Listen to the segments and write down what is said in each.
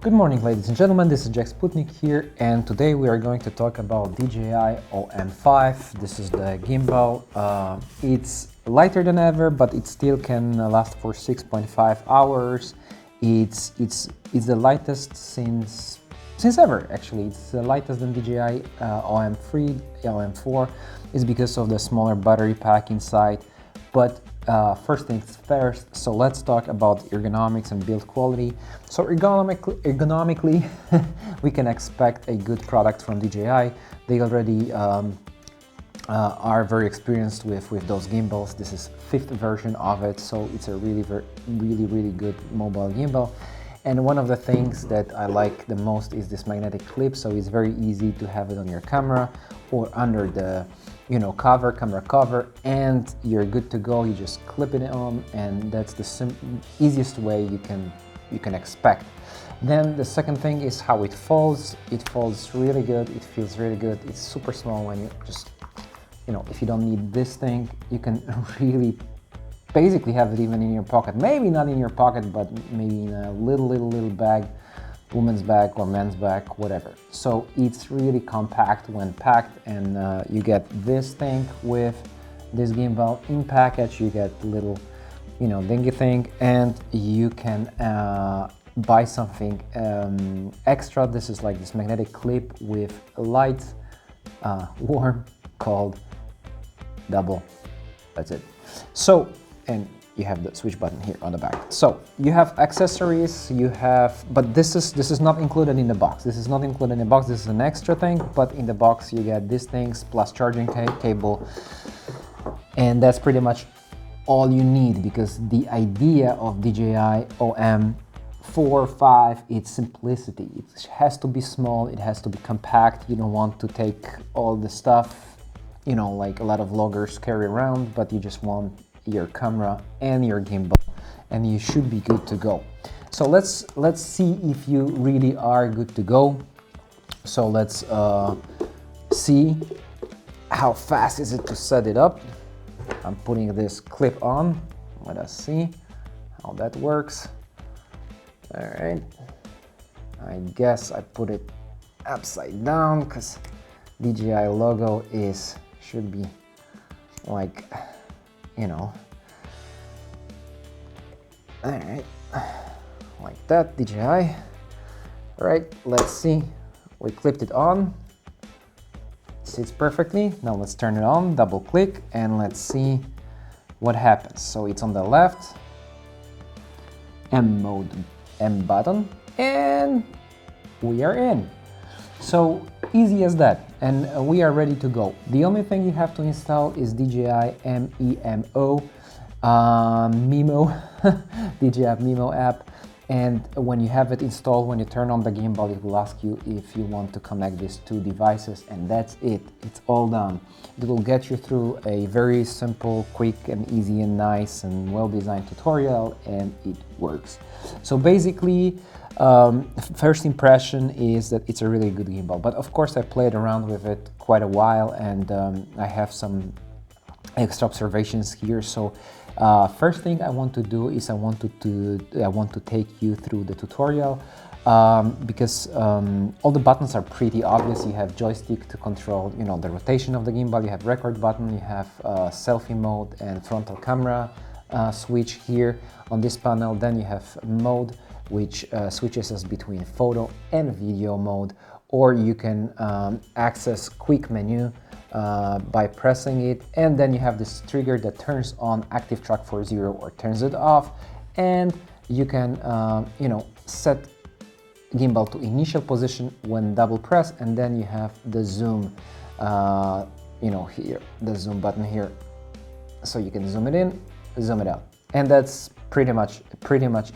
Good morning, ladies and gentlemen, this is Jacek Sputnik here, and today we are going to talk about DJI OM5. This is the gimbal. It's lighter than ever, but it still can last for 6.5 hours. It's the lightest since ever, actually. It's the lightest than DJI OM3, OM4. It's because of the smaller battery pack inside. But first things first, so let's talk about ergonomics and build quality. So ergonomically we can expect a good product from DJI. They already are very experienced with those gimbals. This is 5th version of it, so it's a really good mobile gimbal. And one of the things that I like the most is this magnetic clip, so it's very easy to have it on your camera or under the camera cover, and you're good to go. You just clip it on, and that's the easiest way you can expect. Then the second thing is how it folds. It folds really good, it feels really good. It's super small when you just, if you don't need this thing, you can really basically have it even in your pocket. Maybe not in your pocket, but maybe in a little bag, woman's bag or men's bag, whatever. So it's really compact when packed, and you get this thing with this gimbal in package. You get the little, dingy thing, and you can buy something extra. This is like this magnetic clip with a light worm called Double. That's it. So, and you have the switch button here on the back. So you have accessories, but this is not included in the box. This is not included in the box. This is an extra thing, but in the box you get these things plus charging cable, and that's pretty much all you need, because the idea of DJI OM4, 5, it's simplicity. It has to be small, it has to be compact. You don't want to take all the stuff, like a lot of vloggers carry around, but you just want your camera and your gimbal, and you should be good to go. So let's see if you really are good to go. So let's see how fast is it to set it up. I'm putting this clip on. Let us see how that works. All right, I guess I put it upside down because DJI logo should be like, all right, like that, DJI. All right, let's see. We clipped it on. It sits perfectly. Now let's turn it on, double click, and let's see what happens. So it's on the left, M button, and we are in. So easy as that, and we are ready to go. The only thing you have to install is DJI Mimo, DJI Mimo app, and when you have it installed, when you turn on the gimbal, it will ask you if you want to connect these two devices, and that's it. It's all done. It will get you through a very simple, quick and easy and nice and well-designed tutorial, and it works. So basically, first impression is that it's a really good gimbal, but of course I played around with it quite a while, and I have some extra observations here. So first thing I want to do is I want to take you through the tutorial, because all the buttons are pretty obvious. You have joystick to control the rotation of the gimbal, you have record button, you have selfie mode and frontal camera switch here on this panel. Then you have mode, which switches us between photo and video mode, or you can access quick menu by pressing it, and then you have this trigger that turns on active track for 0 or turns it off, and you can set gimbal to initial position when double press, and then you have the zoom, here, the zoom button here, so you can zoom it in, zoom it out, and that's pretty much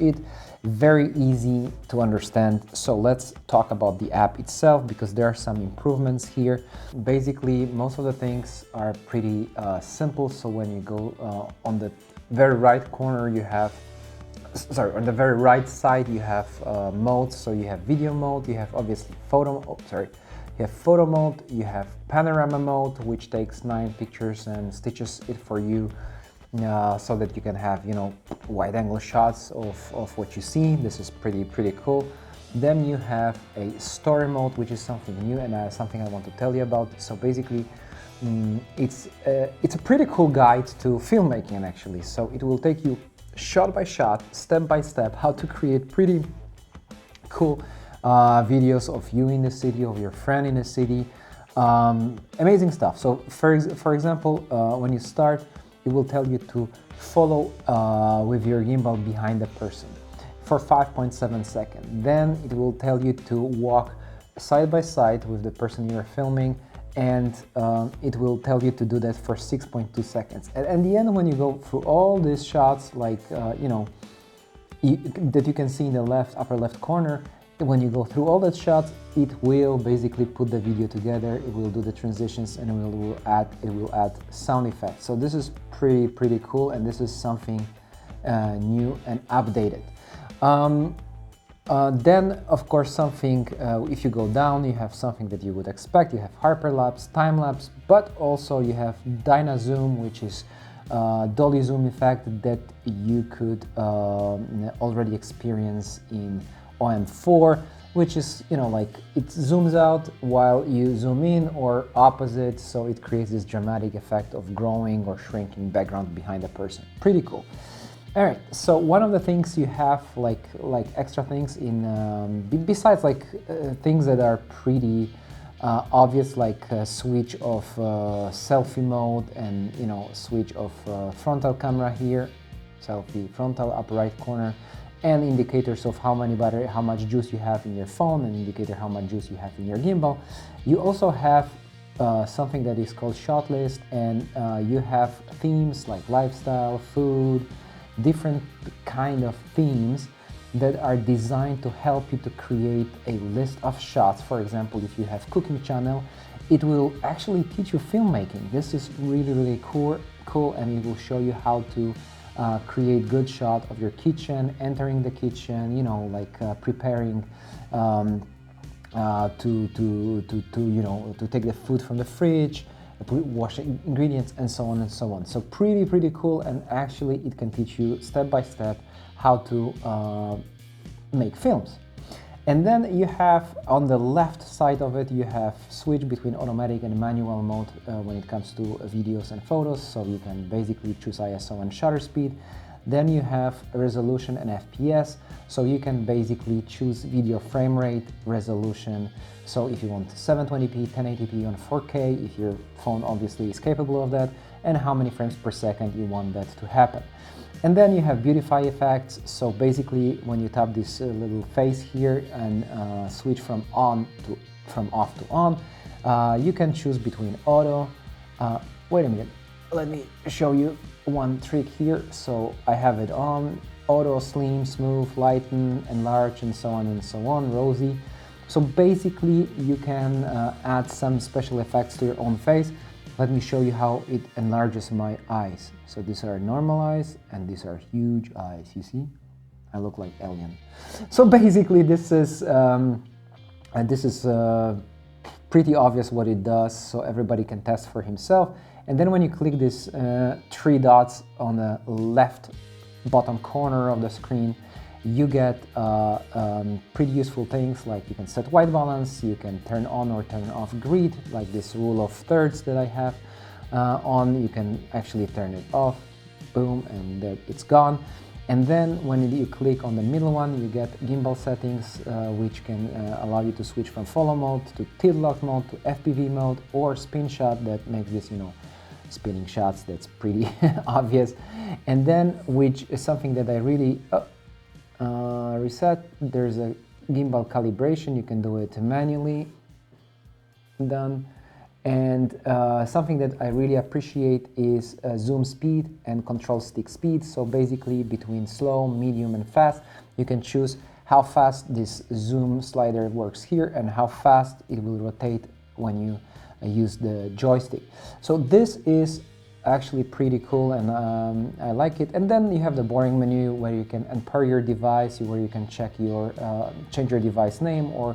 it. Very easy to understand. So let's talk about the app itself, because there are some improvements here. Basically, most of the things are pretty simple. So when you go on the very right corner, you have, on the very right side, you have modes. So you have video mode, you have obviously you have photo mode, you have panorama mode, which takes 9 pictures and stitches it for you. So that you can have wide angle shots of what you see. This is pretty cool. Then you have a story mode, which is something new and something I want to tell you about. So basically, it's a pretty cool guide to filmmaking actually. So it will take you shot by shot, step by step, how to create pretty cool videos of you in the city, of your friend in the city. Amazing stuff. So for example, when you start, it will tell you to follow with your gimbal behind the person for 5.7 seconds. Then it will tell you to walk side by side with the person you're filming, and it will tell you to do that for 6.2 seconds. And at the end, when you go through all these shots, like that you can see in the upper left corner, when you go through all the shots, it will basically put the video together. It will do the transitions, and it will add sound effects. So this is pretty cool, and this is something new and updated. Then, of course, something, if you go down, you have something that you would expect. You have hyperlapse, time-lapse, but also you have Dyna Zoom, which is dolly zoom effect that you could already experience in OM4, which is, like it zooms out while you zoom in, or opposite, so it creates this dramatic effect of growing or shrinking background behind the person. Pretty cool. All right, so one of the things you have, like extra things in, besides things that are pretty obvious, like switch of selfie mode and switch of frontal camera here, selfie frontal upper right corner, and indicators of how much juice you have in your phone, and indicator how much juice you have in your gimbal. You also have something that is called shot list, and you have themes like lifestyle, food, different kind of themes that are designed to help you to create a list of shots. For example, if you have cooking channel, it will actually teach you filmmaking. This is really cool, and it will show you how to create good shot of your kitchen, entering the kitchen, preparing to take the food from the fridge, washing ingredients, and so on and so on. So pretty cool, and actually it can teach you step by step how to make films. And then you have on the left side of it, you have switch between automatic and manual mode when it comes to videos and photos, so you can basically choose ISO and shutter speed. Then you have resolution and FPS, so you can basically choose video frame rate, resolution, so if you want 720p, 1080p on 4K, if your phone obviously is capable of that, and how many frames per second you want that to happen. And then you have beautify effects, so basically when you tap this little face here and switch from off to on, you can choose between auto. Wait a minute, let me show you one trick here. So I have it on auto, slim, smooth, lighten, enlarge, and so on, rosy. So basically you can add some special effects to your own face. Let me show you how it enlarges my eyes. So these are normal eyes, and these are huge eyes, you see? I look like alien. So basically this is pretty obvious what it does, so everybody can test for himself. And then when you click these three dots on the left bottom corner of the screen, you get pretty useful things, like you can set white balance, you can turn on or turn off grid, like this rule of thirds that I have on. You can actually turn it off, boom, and there it's gone. And then when you click on the middle one, you get gimbal settings, which can allow you to switch from follow mode to tilt lock mode to FPV mode, or spin shot that makes this, spinning shots. That's pretty obvious. And then, which is something that I really reset, there's a gimbal calibration. You can do it manually, done. And something that I really appreciate is zoom speed and control stick speed. So basically between slow, medium, and fast, you can choose how fast this zoom slider works here and how fast it will rotate when you use the joystick. So this is actually pretty cool, and I like it. And then you have the boring menu where you can pair your device, where you can check your change your device name, or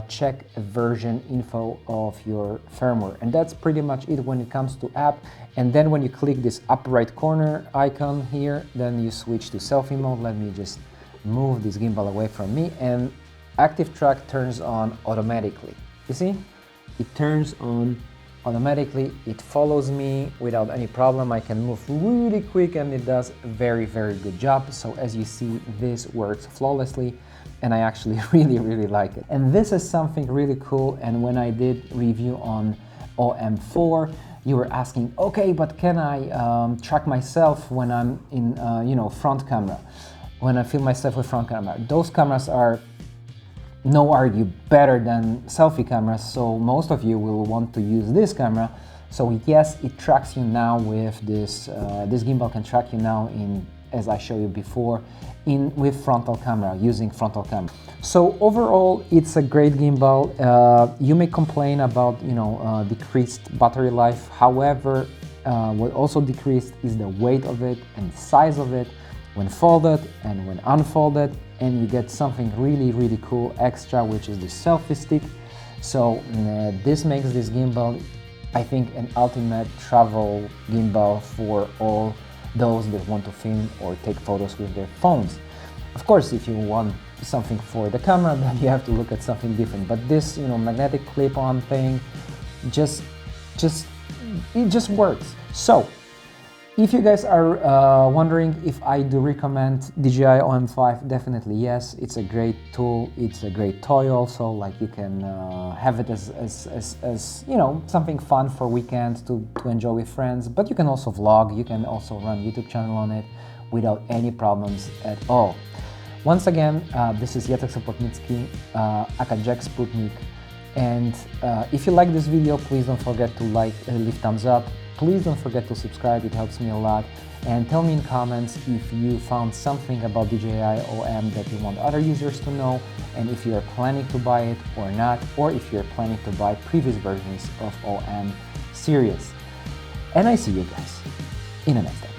check version info of your firmware. And that's pretty much it when it comes to app. And then when you click this upper right corner icon here, then you switch to selfie mode. Let me just move this gimbal away from me, and active track turns on automatically. You see? It turns on automatically, it follows me without any problem. I can move really quick and it does a very, very good job. So as you see, this works flawlessly and I actually really like it. And this is something really cool, and when I did review on OM4, you were asking, okay, but can I track myself when I'm in, front camera? When I film myself with front camera. Those cameras are, no argue, better than selfie cameras, so most of you will want to use this camera. So yes, it tracks you now with this, this gimbal can track you now in, as I showed you before, with frontal camera, using frontal camera. So overall, it's a great gimbal. You may complain about, decreased battery life. However, what also decreased is the weight of it and the size of it when folded and when unfolded, and you get something really cool extra, which is the selfie stick. So this makes this gimbal, I think, an ultimate travel gimbal for all those that want to film or take photos with their phones. Of course, if you want something for the camera, then you have to look at something different. But this, magnetic clip-on thing, it just works. So, if you guys are wondering if I do recommend DJI OM5, definitely yes. It's a great tool. It's a great toy also. Like, you can have it as something fun for weekends to enjoy with friends. But you can also vlog. You can also run YouTube channel on it without any problems at all. Once again, this is Jacek Sopotnicki, aka Jack Sputnik. And if you like this video, please don't forget to leave thumbs up. Please don't forget to subscribe, it helps me a lot. And tell me in comments if you found something about DJI OM that you want other users to know, and if you're planning to buy it or not, or if you're planning to buy previous versions of OM series. And I see you guys in the next day.